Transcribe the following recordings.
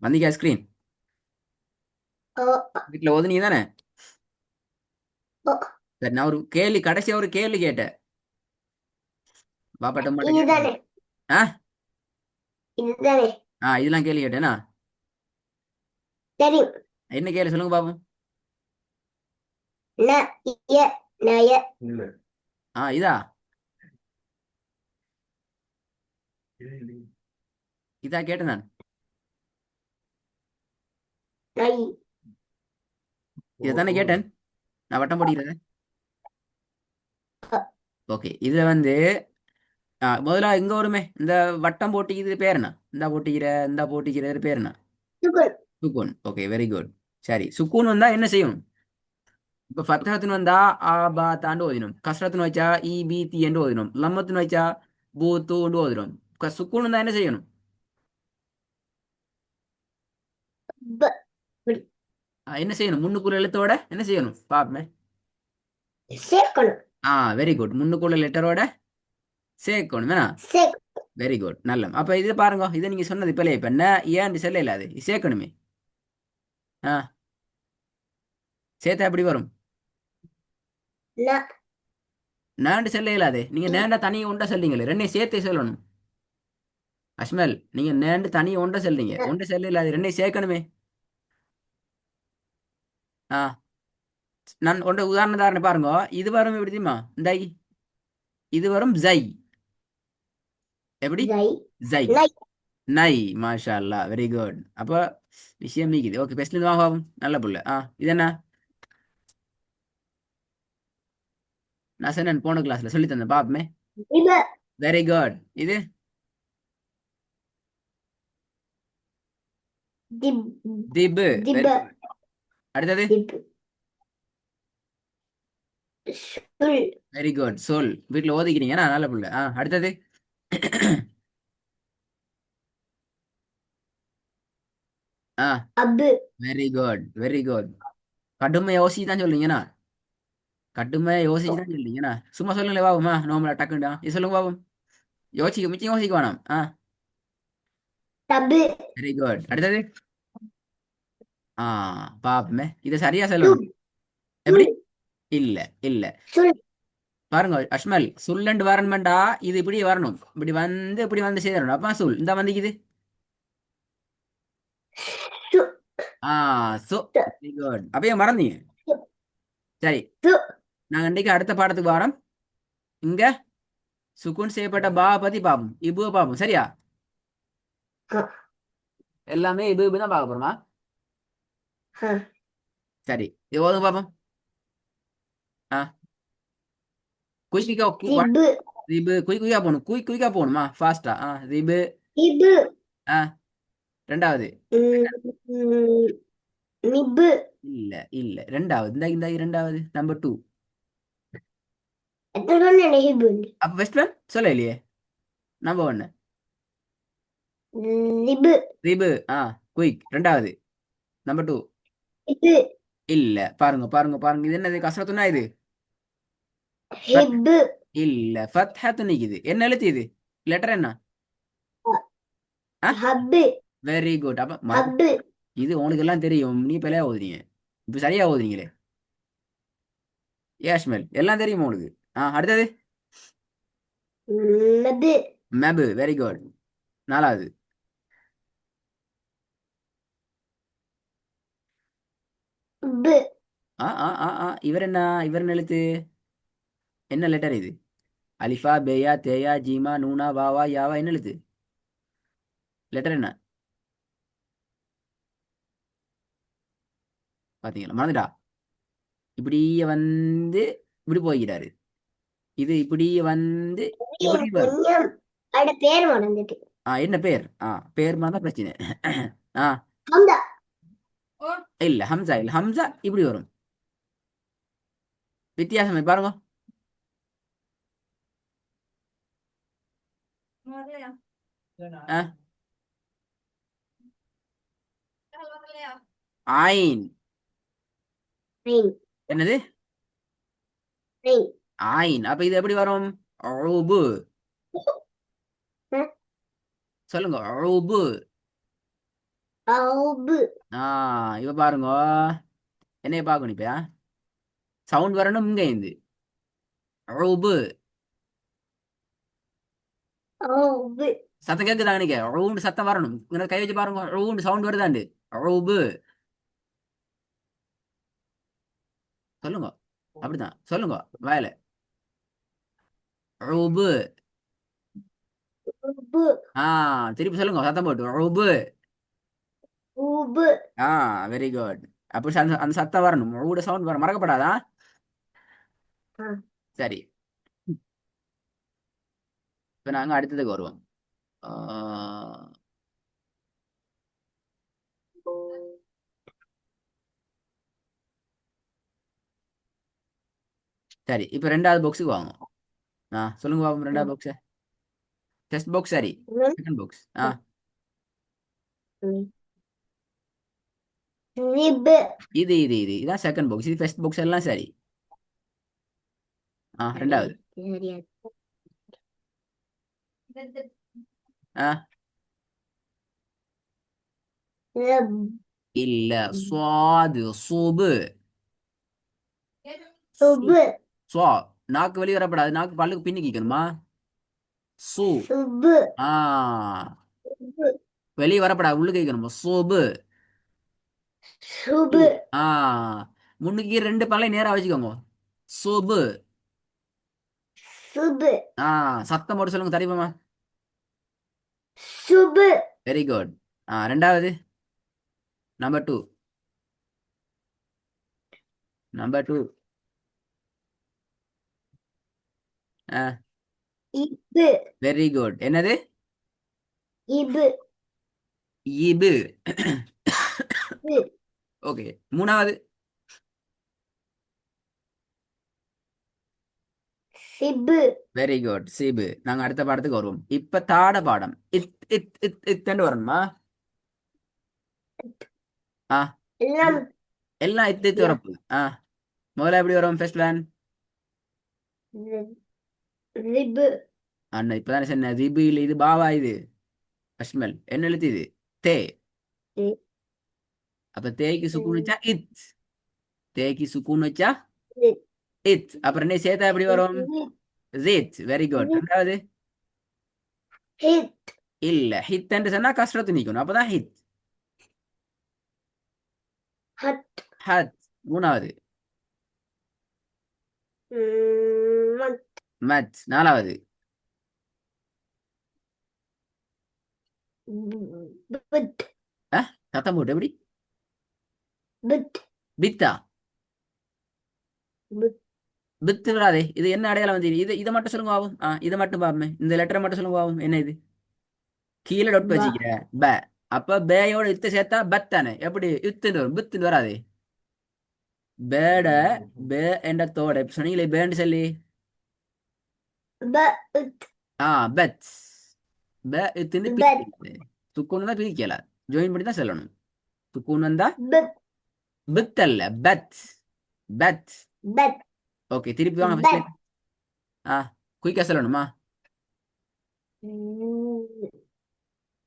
வந்தீங்க ஸ்கிரீன் வீட்டுல ஓதுனீங்க தானே? சரி, நான் ஒரு கேள்வி, கடைசியா ஒரு கேள்வி கேட்டேன். பாப்பாட்ட மட்டும் கேட்டேன். இதுதானே ஆ இதுதானே இதெல்லாம் கேள்வி கேட்டேனா? தெரியும். என்ன கேள்வி சொல்லுங்க பாப்போம். ந இய நய இதா இதா கேட்டேன் நான். நை இதைத்தானே கேட்டேன் நான் வட்டம் போட்டிக்கிறேன். அ, ஓகே, இதுல வந்து முதல்ல இங்க வருமே இந்த வட்டம் போட்டிக்கிறது பேர் என்ன? இந்த போட்டிக்கிறது பேர் என்ன? சுகுன் சுக்கூன். Okay, very good. சரி, சுக்கூன் வந்தா என்ன செய்யணும்? இப்ப ஃபத்ஹத்துன்னு வந்தா ஆ பா தாண்டு ஓதினும். கஸ்ரத்துன்னு வச்சா ஈ பி தி என்று ஓதினும். லம்மத்துன்னு வச்சா பூ தூண்டு ஓதினும். சுக்கூன் வந்தா என்ன செய்யணும்? ப இப்படி என்ன செய்யணும்? முன்னுக்குள்ள எழுத்தோட என்ன செய்யணும் பாப்பமே. சேர்க்கணும். Very good. முன்னுக்குள்ள லெட்டரோட சேர்க்கணும் வேணா. சேக் வெரி குட், நல்ல. அப்ப இது பாருங்க, இது நீங்க சொன்னது இப்ப இப்ப என்ன ஏன் செல்ல இல்ல, அது சேர்க்கணுமே. ஆ சேர்த்தா எப்படி வரும்? ந நேண்டு செல்ல இயலாது. நீங்க இ நேண்டா தனியை உண்டா செல்றீங்களே, ரெண்டையும் சேர்த்தே சொல்லணும். அஸ்மல், நீங்க நேண்டு தனியை உண்டா செல்றீங்க, ந உண்ட செல்ல இல்லாது, ரெண்டையும் சேர்க்கணுமே. ஆ நான் உண்ட உதாரணம் பாருங்க. இது வரும் எப்படி தெரியுமா? இந்த இது வரும் ஜை. எப்படி? ஜை ஜை. நை நை. மாஷா அல்லா, வெரி குட். அப்ப விஷயம் நீக்குது. ஓகே, பெஸ்ட்ல வாங்க. நல்ல புள்ள. இது என்ன? நான் சொன்னேன் போன கிளாஸ்ல சொல்லி தந்தேன் பாப்பமே. திப வெரி குட். இது திப் திபு. திப வெரி குட். அடுத்தது திப் சுல் வெரி குட். சொல். வீட்டுல ஓதிக்கிறீங்க நல்ல புள்ள. அடுத்தது ஆ அபு வெரி குட், வெரி குட். கடுமையா யோசிச்சு தான் சொல்றீங்கண்ணா. கடுமையா யோசிச்சு தான் சொல்றீங்கண்ணா. சும்மா சொல்லுங்களே பாபுமா, நோம்பல டக்குண்டா இது சொல்லுங்க பாபும். யோசிக்க மிச்சம் யோசிக்க வேணாம். தபு வெரி குட். அடுத்தது ஆ பாப்பமே, இதை சரியா சொல்லணும். துப் எப்படி? சுல் இல்ல, இல்ல. சுல் பாருங்க அஷ்மல், சொல்லண்டு வரணுமெண்டா இது இப்படி வரணும், இப்படி வந்து சேரணும். அப்பா சொல் இந்த வந்துக்குது. சு ஆ சோ த வெரி குட். அப்பயே மறந்தீங்க. சு சரி, சு நாங்க இன்றைக்கு அடுத்த பாடத்துக்கு வரோம். இங்க சுக்குன் செய்யப்பட்ட பா பத்தி பாப்போம், இபுவை பாப்போம். சரியா? ஹ எல்லாமே இபு தான் பார்க்க போறோமா? ஹ சரி, இது ஓதுங்க பாப்போம். ஆ குயிக்கா திபு ரிபு குயிக்கா போகணும், குயிக்கா போகணுமா ஃபாஸ்டா? ரிபு. திபு ஆ ரெண்டாவது. ம், நிபு இல்ல, இல்ல. ரெண்டாவது இந்த இரண்டாவது நம்பர் 2. எத்தனை சொன்ன நிபு அப்ப ஃபர்ஸ்ட் ஒன் சொல்ல இல்லையே. நம்பர் 1 நிபு ரிபு. குயிக் ரெண்டாவது. நம்பர் 2 இது இல்ல. பாருங்க, பாருங்க, பாருங்க, இது என்னது? கசரத்துனா இது. ஃபத் ஹிபு இல்ல, ஃபத்ஹத்து நிக்குது. என்ன எழுத்து இது? லெட்டர் என்ன? Hub very good. அப்ப ஹப்பு இது உங்களுக்கு எல்லாம் தெரியும், நீ பிள்ளையா ஓதுறீங்க. இப்ப சரியா ஓதுறீங்களே. ஏஷ்மெல், எல்லாம் தெரியுமா உங்களுக்கு? அடுத்தது மது மேபு. Very good. நாலாவது. பு இவர் என்ன? இவர் என்ன எழுத்து? என்ன லெட்டர் இது? அலிஃபா, பேயா, தேயா, ஜீமா, நூனா, வாவா, யாவா, என்ன எழுத்து? லெட்டர் என்ன? பாத்தீங்களா, மறந்துட்டா. இப்படியே வந்து இப்படி போய்கிறாரு. இது இப்படியே வந்து இப்படி வரும். கொஞ்சம் அவட பேர் மறந்துட்டு என்ன பேர்? பேர் மாதிரி பிரச்சனை. ஆ ஹம்தா இல்ல, ஹம்சா இல்ல. ஹம்சா இப்படி வரும். வித்தியாசமே பாருங்க. ஆ ஆயின். ரெயின் என்னது? ரெயின் ஆயின். அப்ப இது எப்படி வரும்? உபு. சொல்லுங்க உபு. அவுபு. இப்ப பாருங்க, என்னைய பார்க்கணும் இப்ப. சவுண்ட் வரணும் இங்க இருந்து. உபு. அவுபு. சத்தம் கேக்குதா நீங்க? ரவுண்டு சத்தம் வரணும். இங்க கை வச்சு பாருங்க, ரவுண்டு சவுண்ட் வருதாண்டு. ரவுபு. சொல்லுங்க. அப்படிதான் சொல்லுங்க. வேலை. ரவுபு. உபு. திருப்பி சொல்லுங்க சத்தம் போட்டு. ரவுபு. உபு. ஆ வெரி குட். அப்படி அந்த அந்த சத்தம் வரணும். ரவுட சவுண்ட் வர மறக்கப்படாதா? ஆ. சரி. இப்ப நாங்க அடுத்ததுக்கு வருவோம். ஆ, சரி. இப்ப ரெண்டாவது பாக்ஸுக்கு வாங்க. சொல்லுங்க பாப்போம் ரெண்டாவது பாக்ஸ். டெஸ்ட் பாக்ஸ் சரி. ம். Second box. ம். ரிபு. இது இதான் செகண்ட் பாக்ஸ். இது ஃபர்ஸ்ட் பாக்ஸ் எல்லாம் சரி. ரெண்டாவது. சரியா. ஆ ரப். இல்ல. சுவாது சுபு. சு. சுபு. சுவா. நாக்கு வெளியே வரப்படாது. நாக்கு பல்லுக்கு பின்னி கேட்கணுமா? சு. சுபு. ஆ சுபு. வெளியே வரப்படாது. உள்ளு கேட்கணுமா? சுபு. சு. சுபு. ஆ முன்னுக்கு ரெண்டு பல்லை நேரா வச்சுக்கோங்க. சுபு. சுபு. சத்தம் போட்டு சொல்லுங்க தெரியுமா? சுபு. Very good. ரெண்டாவது. Number two. Number two. இபு. Very good. என்னது? இபு. இபு. இபு. ஓகே. மூணாவது. சிபு. Very good. சிபு. நாங்க அடுத்த பாடத்துக்கு வருவோம். இப்ப தாட பாடம். இத் இத் இத் இத்தண்டு வரணுமா? ஆ எல்லாம். எல்லாம் இத்து இத்து யா. வரப்பு. முதல்ல எப்படி வரும் ஃபர்ஸ்ட் பிளான்? ரிபு. அண்ணா இப்பதானே சொன்ன ரிபு இல்ல, இது பாவா. இது அஷ்மல் என்ன எழுத்து இது? தே. ரி- அப்ப தேய்க்கு சுக்குன் வச்சா இத். தேய்க்கு சுக்குன் வச்சா ரி- இத். அப்புறம் என்ன சேர்த்தா எப்படி வரும்? ரி- ஜித். Very good. ரி- ரெண்டாவது. ஹித். இல்ல, ஹித் என்று சொன்னா கஷ்டத்து நிக்கணும், அப்பதான் ஹித். ஹத். ஹத். மூணாவது. மத். மத். நாலாவது. புத். சத்தம் போட்டு எப்படி? புத். பித்தா. புத். பித்து வராதே. இது என்ன அடையாளம் வந்து இதை மட்டும் சொல்லுங்க ஆகும். இதை மட்டும் பாப்போமே. இந்த லெட்டரை மட்டும் சொல்லுங்க ஆகும். என்ன இது? கீழே டொட் ப. வச்சுக்கிற. ப. அப்ப பேயோட இத்து சேர்த்தா பத் தானே. எப்படி இத்துன்னு வரும்? பித்துன்னு வராதே. பேட. பே என்ற தோட இப்ப சொன்னீங்களே பேன்னு சொல்லி. ப. உத். பெத். பே இத்துன்னு பத். பிரிக்கல. துக்குன்னு தான் பிரிக்கல. ஜாயின் பண்ணி தான் சொல்லணும். துக்குன்னு வந்தா புத். பித் அல்ல, பத். பத். பத். ஓகே. திருப்பி வாங்க ஃபர்ஸ்ட்ல. பத். குயிக்கா சொல்லணுமா?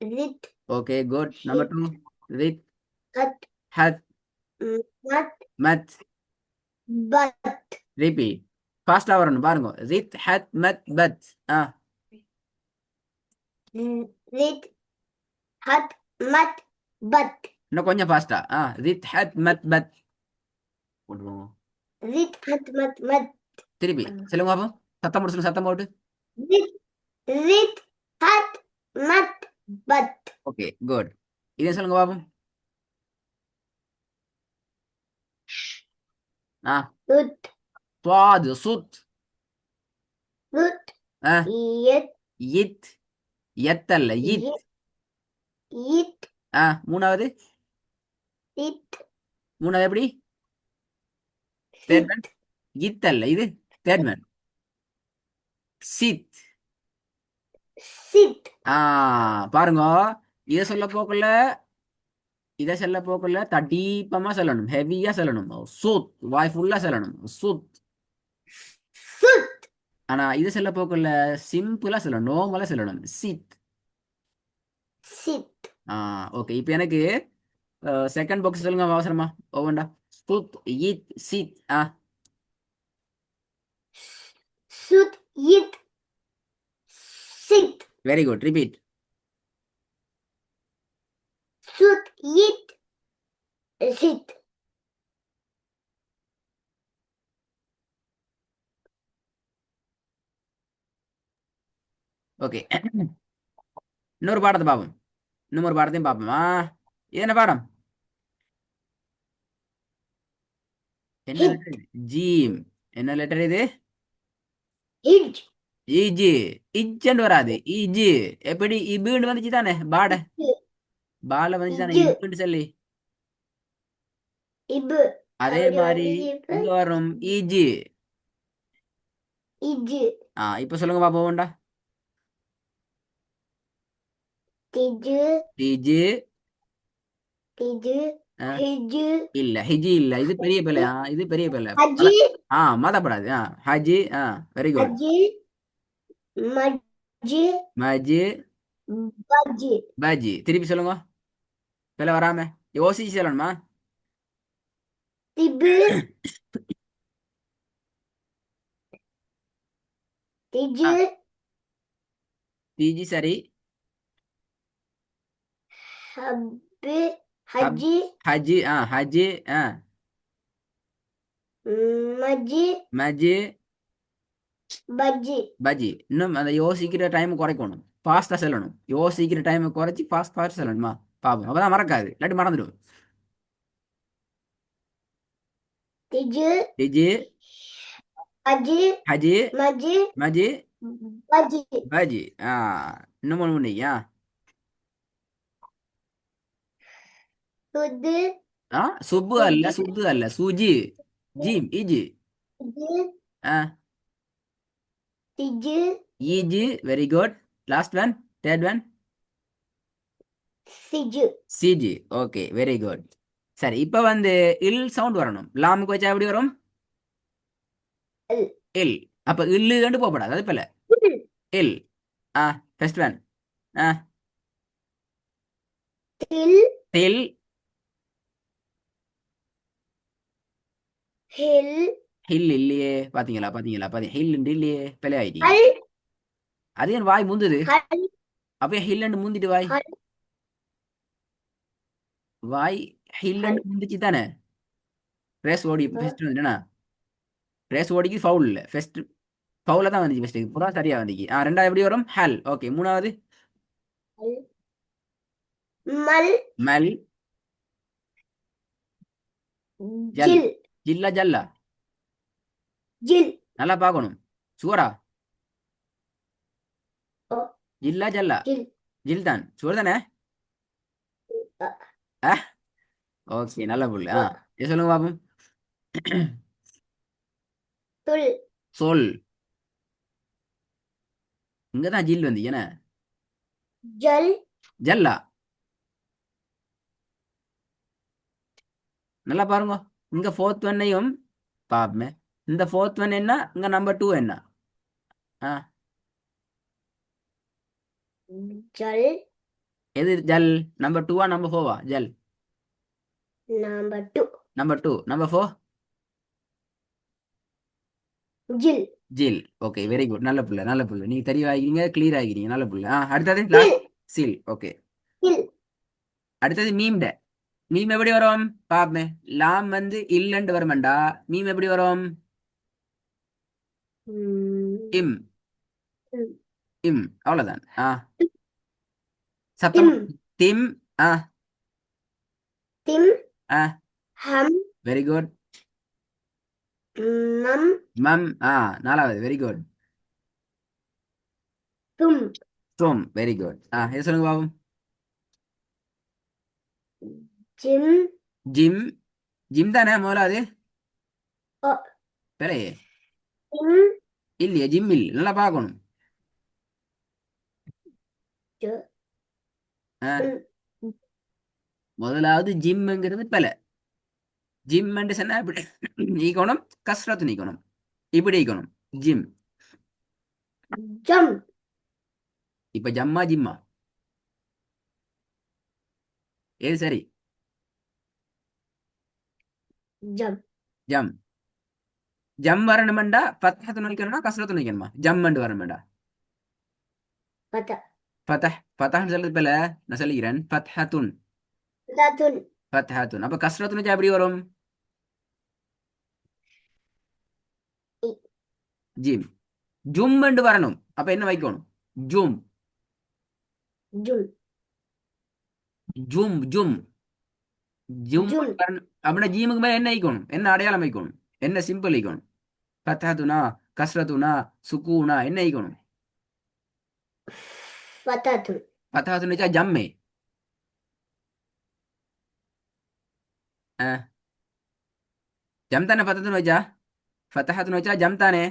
ரித். Okay good. நம்பர் ஹித். டூ. ரித். ஹத். ஹத். மத். மத். பத். ரிப்பீட். ஃபாஸ்டா வரணும் பாருங்க. ரித் ஹத் மத் பத். ரித். ஹத். மத். பத். இன்னும் கொஞ்சம் ஃபாஸ்டா. ரித் ஹத் மத் பத். கொண்டு போங்க. ரித். ஹத். மத். மத். திருப்பி சொல்லுங்க பாப்போம். சத்தம் போட்டு சொல்லுங்க. சத்தம் போட்டு. ரித். ரித். ஹத். மத். பத். Okay good. இதே சொல்லுங்க பாப்போம். உத். சுவாது சுத். உத். இத். இத். எத்தல்ல இத். இத். மூணாவது. இத். மூணாவது எப்படி? Third man. இத் அல்ல இது. Third man. சித். சித். பாருங்க. இதை சொல்ல போக்குள்ள தடீப்பமா சொல்லணும். ஹெவியா சொல்லணும். சுத். வாய் ஃபுல்லா சொல்லணும். சுத். சுத். ஆனா இது சொல்ல போக்குள்ள சிம்பிளா சொல்லணும். நோமலா சொல்லணும். சித். sit, ஓகே இப்போ எனக்கு செகண்ட் பாக்ஸ் சொல்லுங்க அவசரமா ஒவ்வொண்டா சுத் Eid Sid sut, yit, sit, very good repeat sut, yit, sit, okay இன்னொரு பாடத்தை பார்ப்போம் இன்னொரு பாடத்தையும் பார்ப்போமா இது என்ன பாடம் என்ன hit, லெட்டர் இது ஜீம் என்ன லெட்டர் இது hit, ஈஜி இஜ்ஜன்னு வராது ஈஜி எப்படி இபுன்னு வந்துச்சு தானே பால வந்துச்சு தானே ij, இபுன்னு சொல்லி ib, அதே அப்படி மாதிரி வந்து இப்ப இங்க வரும் ஈஜி ij, இப்ப சொல்லுங்க பாப்போம்டா tij, டிஜி tij, hij, இல்ல ஹிஜி இல்ல இது பெரிய பிள்ளை இது பெரிய பிள்ளை haji, மதப்படாது ஹஜி வெரி குட் haji, maji, மஜி baji, பஜி திருப்பி சொல்லுங்க பிள்ளை வராம யோசிச்சு சொல்லணுமா tib, tij, டிஜி சரி hab, hub haji, Haji Haji maji, மஜி baji, பஜி இன்னும் அந்த யோசிக்கிற டைம் குறைக்கணும் ஃபாஸ்டா சொல்லணும் யோசிக்கிற டைம் குறைச்சி ஃபாஸ்ட் சொல்லணுமா பாப்போம் அப்பதான் மறக்காது இல்லாட்டி மறந்துடும் tij, டிஜி haji, ஹஜி maji, மஜி baji, பஜி இன்னும் ஒன்று பண்ணீங்க sud, சுப்பு அல்ல சுத்து அல்ல சுஜி ஜீம் இஜி tij, tij, இஜி very good last one third one sij, சிஜி ஓகே வெரி குட் சரி இப்போ வந்து இல் சவுண்ட் வரணும் லாமுக்கு வச்சா எப்படி வரும் l, இல் அப்ப இல்லு கண்டு போகப்படாது அது போல இல் ஃபர்ஸ்ட் ஒன் til, டில் hill, ஹில் இல்லையே பாத்தீங்களா ஹில் இல்லையே பிள்ளை ஆயிட்டீங்க hal, அது ஏன் வாய் முந்துது hal, அப்ப ஹில் முந்திட்டு வாய் hal, வாய் ஹில் hal, முந்திச்சு தானே ரேஸ் ஓடி ஃபர்ஸ்ட் வந்துட்டா ரேஸ் ஓடிக்கு ஃபவுல் இல்ல ஃபர்ஸ்ட் ஃபவுல தான் வந்துச்சு ஃபர்ஸ்ட் புறா சரியா வந்துச்சு ரெண்டாவது எப்படி வரும் ஹல் ஓகே மூணாவது hal, mal, மல் ஜல் jil, ஜில்லா ஜல்லா jil, நல்லா பார்க்கணும் சுவரா oh, ஜில்லா ஜல்லா jil, ஜில் தான் சுவர் தானே ஓகே நல்ல புள்ள இது சொல்லுங்க பாப்போம் tul, சொல் இங்கதான் ஜில் வந்து என்ன jal, ஜல்லா நல்லா பாருங்க இங்க ஃபோர்த் ஒன்னையும் பாப்பமே இந்த ஃபோர்த் ஒன் என்ன இங்க நம்பர் 2 என்ன jal, எது Jal number 2 number 4 Jal number 2, number 2 number 4 jil, ஜில் ஓகே வெரி குட் நல்ல புள்ள நீங்க தெளிவாகிறீங்க கிளியர் ஆகிறீங்க நல்ல புள்ள அடுத்தது til, last seal okay til, அடுத்தது மீம்ட மீம் எப்படி வரும் பாப்பமே லாம் வந்து இல்லண்டு வருமண்டா மீம் எப்படி வரும் இம் mm, இம் அவ்வளவுதான் சத்தம் tim, tim tim, ham, very good mam, mam நாலாவது very good tum, tum very good இது சொல்லுங்க பாபம் jim, ஜிம் ஜிம் தானே முதலாவது oh, பிழையே tim, இல்லையே ஜிம் இல்ல நல்லா பார்க்கணும் jo, முதலாவது ஜிம்ங்கிறது பிழை ஜிம் சொன்னா இப்படி நீக்கணும் கஸ்ரத்து நீக்கணும் இப்படி நீக்கணும் ஜிம் jam, இப்ப ஜம்மா ஜிம்மா எது சரி? ஜம் ஜம். ஜம் வரணுமெண்டா ஃபத்ஹத்துன் வைக்கணுமா கஸ்ரத்துன் வைக்கணுமா? ஜம்மெண்டு வரணுமெண்டா பதா ஃபதஹ்ன்னு சொல்றது போல நான் சொல்லிக்கிறேன். ஃபத்ஹத்துன். பதாத்துன் ஃபத்ஹத்துன். அப்ப கஸ்ரத்துன் வச்சா எப்படி வரும்? இ ஜிம். ஜும்மெண்டு வரணும். அப்ப என்ன வைக்கணும்? ஜும். ஜும் ஜும் ஜும் ஜும் ஜும் வரணும். அப்படின்னா ஜீமுக்கு மேல என்ன வைக்கணும்? என்ன அடையாளம் வைக்கணும்? என்ன சிம்பிள் வைக்கணும்? ஃபத்ஹத்துனா கஸ்ரத்துனா சுக்கூனா என்ன வைக்கணும்? பதாத்துன் ஃபத்ஹத்துன் வச்சா ஜம்மே. ஜம் தானே ஃபத்ஹத்துன் வச்சா? ஃபத்ஹத்துன் வச்சா ஜம் தானே?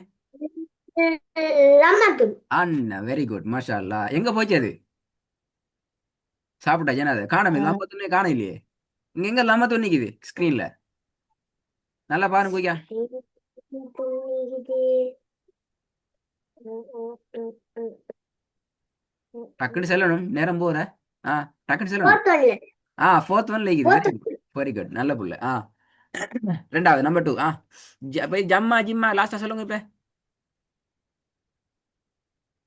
லம்மத்துன் அண்ணா வெரி குட் மாஷா அல்லாஹ். எங்க போச்சு அது? சாப்பிட்டா ஜனாத காணமே, லம்பத்துன்னே காண இல்லையே. இங்க எங்க லம்பத்து நிக்குது ஸ்கிரீன்ல? நல்லா பாருங்க குயிக்கா. டக்குன்னு செல்லணும், நேரம் போற. ஆ, டக்குன்னு செல்லணும். போர்த்தொல்ல ஃபோர்த் ஒன்ல இருக்குது. வெரி குட், போர்த்தொல்ல வெரி குட், நல்ல புள்ள. ரெண்டாவது நம்பர் 2. இப்ப ஜம்மா ஜிம்மா லாஸ்டா சொல்லுங்க இப்ப.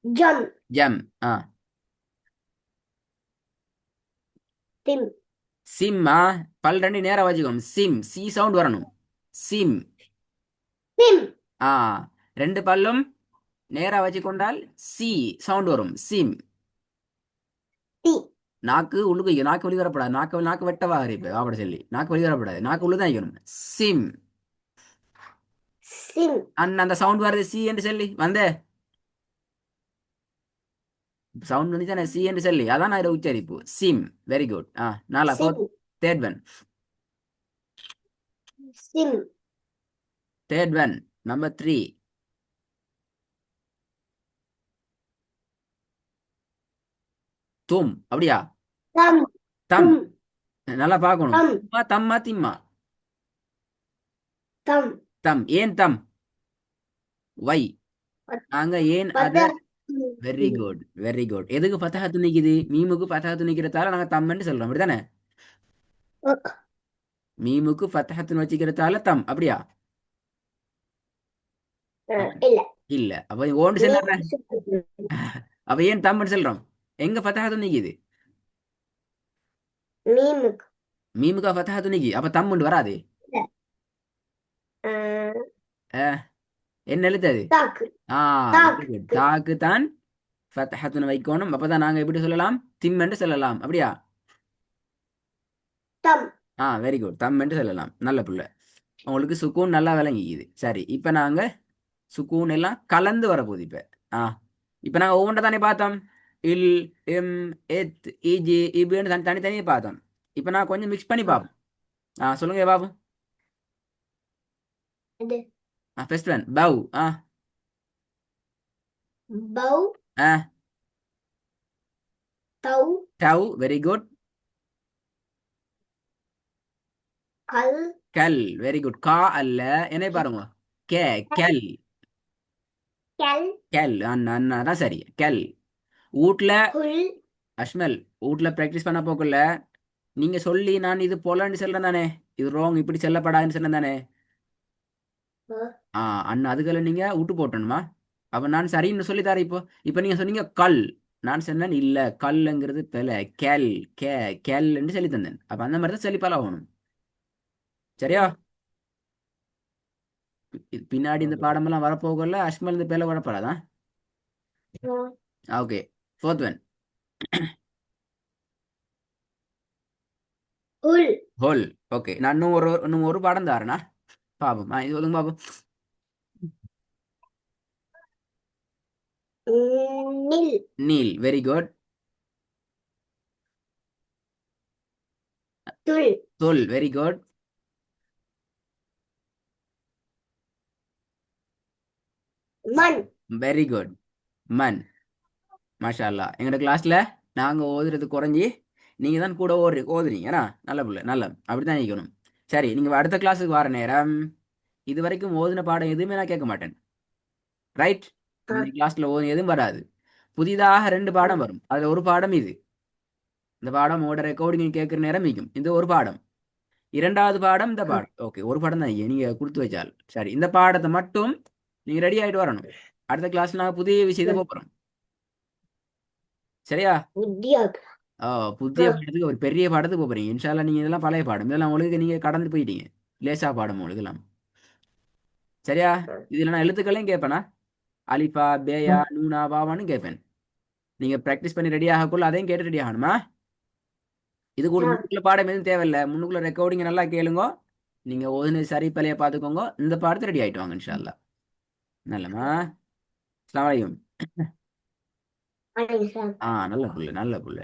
ஜம் ஜம். ஆ, திம் சிம்மா. பல் ரெண்டு நேரா வச்சுக்கணும். சிம், சி சவுண்ட் வரணும். சிம். திம் ஆ, ரெண்டு பல்லும் நேரா வச்சுக்கொண்டால் சி சவுண்ட் வரும். சிம். தி நாக்கு உள்ளுக்கு வைக்கணும். நாக்கு வெளியே வரப்படாது. நாக்கு வெட்டவா இப்ப அப்படி சொல்லி நாக்கு வெளியே வரப்படாது. நாக்கு உள்ளுதான் வைக்கணும். சிம். சிம் அந்த சவுண்ட் வருது சி என்று சொல்லி வந்தே. சவுண்ட் வந்து தானே சி என்று சொல்லி அதான் நான் உச்சரிப்பு. சிம். Very good. நாலா சிம் தேர்ட் ஒன். சிம் தேர்ட் ஒன் நம்பர் 3. தும். அப்படியா? தம் தம். தும் நல்லா பார்க்கணும். தம் தும்மா தம்மா திம்மா? தம் தம். ஏன் தம்? வை. நாங்க ஏன் அது. வெரி பதாத்துன் குட், வெரி குட். எதுக்கு ஃபதஹத்து நிக்குது? மீமுக்கு ஃபதஹத்து நிக்கிறதால நாங்க தம்ன்னு சொல்றோம், அப்படிதானே? மீமுக்கு ஃபதஹத்துன்னு வச்சுக்கிறதால தம், அப்படியா? இல்ல இல்ல. அப்ப ஓண்டு செல்ல. மீம் சுக்குன் அப்ப ஏன் தம்ன்னு சொல்றோம்? எங்க ஃபதஹத்து நிக்குது? மீமுக்கு மீமுக்கா ஃபதஹத்து நிக்கி, அப்ப தம்முண்டு வராது. இல்ல அஹ், என்ன எழுத்து அது? தாக்கு ஆ, வெரி குட். தாக்கு தாக்கு தான் ஃபத்ஹத்துன்னு வைக்கணும். அப்பதான் நாங்க எப்படி சொல்லலாம்? திம் என்று சொல்லலாம், அப்படியா? Them very good. தம் என்று சொல்லலாம். நல்ல புள்ள. உங்களுக்கு சுக்கூன் நல்லா விளங்கிக்குது. சரி, இப்ப நாங்க சுக்கூன் எல்லாம் கலந்து வரப்போகுது இப்ப. ஆ, இப்ப நாங்க ஒவ்வொன்றை தானே பார்த்தோம். இல், எம், எத், இஜி, இபுன்னு தனித்தனியே பார்த்தோம். இப்ப நான் கொஞ்சம் மிக்ஸ் பண்ணி பார்ப்போம். சொல்லுங்க பாப்போம். இது ஃபர்ஸ்ட் ஒன் பவ். பௌ ஆ தௌ டவ். Very good. கல் கல். Very good. கா அல்ல, என்ன பாருங்க. கே. கெல். கெல் கெல். அண்ணா அண்ணா தான் சரி. கெல். வீட்ல குல் அஷ்மல், வீட்ல பிராக்டிஸ் பண்ண போக்குள்ள நீங்க சொல்லி நான் இது போலன்னு சொல்றேன் தானே, இது ராங் இப்படி செல்லப்படாதுன்னு சொன்னேன் தானே. அண்ணா அதுக்கெல்லாம் நீங்க விட்டு போட்டணுமா? அப்ப நான் சரின்னு சொல்லி தரேன். இப்போ நீங்க சொன்னீங்க கல். நான் சொன்னேன் இல்ல, கல்லுங்கிறது பெல. கேல். கே. கேல்ன்னு சொல்லி தந்தேன். அப்ப அந்த மாதிரி தான் சொல்லி பழகணும். சரியா? பின்னாடி இந்த பாடமெல்லாம் வரப்போகல அஷ்மல் இந்த பேல வரப்படாதான். ஓகே. Fourth one. உல் ஹோல். ஓகே, நான் இன்னும் ஒரு பாடம் தாரேனா பாப்போம். இது சொல்லுங்க பாப்போம். நில் நீல். Very good. துல் தொல். Very good. மண் வெரி குட். மன். மாஷா அல்லாஹ். எங்களோட கிளாஸ்ல நாங்க ஓதுறது குறைஞ்சி நீங்க தான் கூட ஓதுறீங்க. நல்ல புள்ள, நல்ல. அப்படித்தான் இருக்கணும். சரி, நீங்க அடுத்த கிளாஸுக்கு வர நேரம் இது வரைக்கும் ஓதுன பாடம் எதுவுமே நான் கேட்க மாட்டேன். ரைட்? இந்த கிளாஸ்ல ஓதுன எதுவும் வராது. புதிதாக 2 பாடம் வரும். அதுல ஒரு பாடம் இது. இந்த பாடம் உங்களோட ரெக்கார்டிங் கேட்குற நேரம் மிக்கும். இது ஒரு பாடம். இரண்டாவது பாடம் இந்த பாடம். ஓகே, ஒரு பாடம் தான் நீங்க கொடுத்து வச்சால் சரி. இந்த பாடத்தை மட்டும் நீங்க ரெடி ஆயிட்டு வரணும். அடுத்த கிளாஸ்ல நான் புதிய விஷயத்தை போறோம். சரியா? வித்தியாசம். புதிய பாடத்துக்கு ஒரு பெரிய பாடத்துக்கு போறீங்க. இன்ஷால்லா நீங்க இதெல்லாம் பழைய பாடம், இதெல்லாம் உங்களுக்கு நீங்க கடந்து போயிட்டீங்க. லேசா பாடம் உங்களுக்கு எல்லாம். சரியா? இதுல நான் எழுத்துக்களையும் கேட்பேனா, அலிஃபா பேயா நூனா வாவான்னு கேட்பேன். நீங்க பிராக்டிஸ் பண்ணி ரெடி ஆகக்குள்ள அதையும் கேட்டு ரெடி ஆகணுமா? இது கூட முன்னுக்குள்ள பாடம் எதுவும் தேவையில்லை. முன்னுக்குள்ள ரெக்கார்டிங் நல்லா கேளுங்க. நீங்க ஒன்று சரி பழைய பார்த்துக்கோங்க. இந்த பாடத்தை ரெடி ஆயிட்டு வாங்க இன்ஷா அல்லாஹ். நல்லமா. அஸ்ஸலாமு அலைக்கும். அலைக்கும். நல்ல புள்ள நல்ல புள்ள.